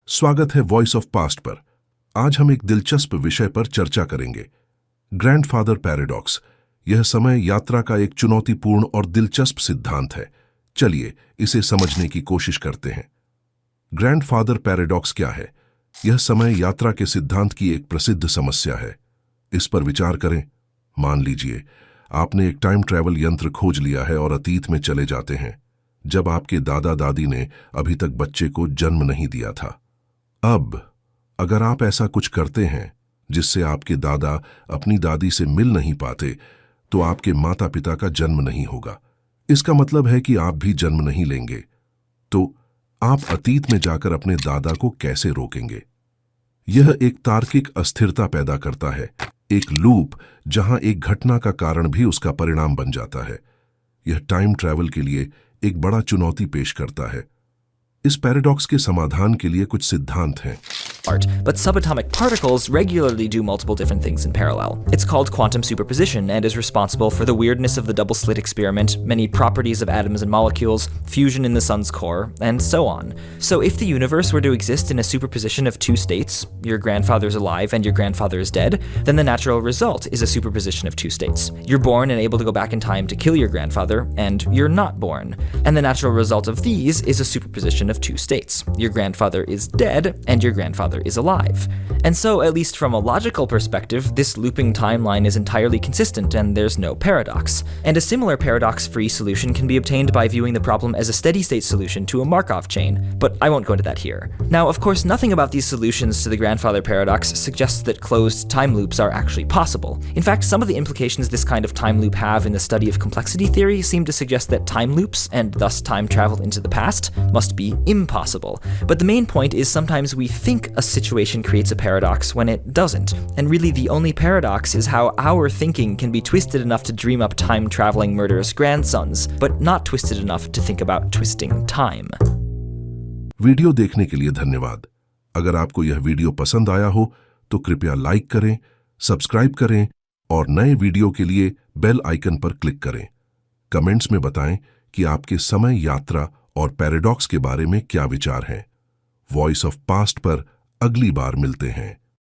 स्वागत है voice of past पर। आज हम एक दिलचस्प विषय पर चर्चा करेंगे, ग्रैंडफादर पैराडॉक्स। यह समय यात्रा का एक चुनौतीपूर्ण और दिलचस्प सिद्धांत है। चलिए इसे समझने की कोशिश करते हैं। ग्रैंडफादर पैराडॉक्स क्या है? यह समय यात्रा के सिद्धांत की एक प्रसिद्ध समस्या है। इस पर विचार करें। मान लीजिए आपने एक टाइम ट्रैवल यंत्र खोज लिया है और अतीत में चले जाते हैं, जब आपके दादा दादी ने अभी तक बच्चे को जन्म नहीं दिया था। अब अगर आप ऐसा कुछ करते हैं जिससे आपके दादा अपनी दादी से मिल नहीं पाते, तो आपके माता पिता का जन्म नहीं होगा। इसका मतलब है कि आप भी जन्म नहीं लेंगे। तो आप अतीत में जाकर अपने दादा को कैसे रोकेंगे? यह एक तार्किक अस्थिरता पैदा करता है, एक लूप जहां एक घटना का कारण भी उसका परिणाम बन जाता है। यह टाइम ट्रैवल के लिए एक बड़ा चुनौती पेश करता है। इस पैराडॉक्स के समाधान के लिए कुछ सिद्धांत हैं। But subatomic particles regularly do multiple different things in parallel. It's called quantum superposition and is responsible for the weirdness of the double-slit experiment, many properties of atoms and molecules, fusion in the sun's core, and so on. So if the universe were to exist in a superposition of two states, your grandfather is alive and your grandfather is dead, then the natural result is a superposition of two states. You're born and able to go back in time to kill your grandfather, and you're not born. And the natural result of these is a superposition of two states. Your grandfather is dead and your grandfather is alive. And so, at least from a logical perspective, this looping timeline is entirely consistent and there's no paradox. And a similar paradox-free solution can be obtained by viewing the problem as a steady-state solution to a Markov chain, but I won't go into that here. Now, of course, nothing about these solutions to the grandfather paradox suggests that closed time loops are actually possible. In fact, some of the implications this kind of time loop have in the study of complexity theory seem to suggest that time loops, and thus time travel into the past, must be impossible. But the main point is sometimes we think a situation creates a paradox when it doesn't. And really the only paradox is how our thinking can be twisted enough to dream up time-traveling murderous grandsons, but not twisted enough to think about twisting time. Video देखने के लिए धन्यवाद। अगर आपको यह video पसंद आया हो तो कृपया लाइक करें, सब्सक्राइब करें और नए वीडियो के लिए बेल आइकन पर क्लिक करें। कमेंट्स में बताएं कि आपके समय यात्रा और पैराडॉक्स के बारे में क्या विचार हैं। वॉइस ऑफ पास्ट पर अगली बार मिलते हैं।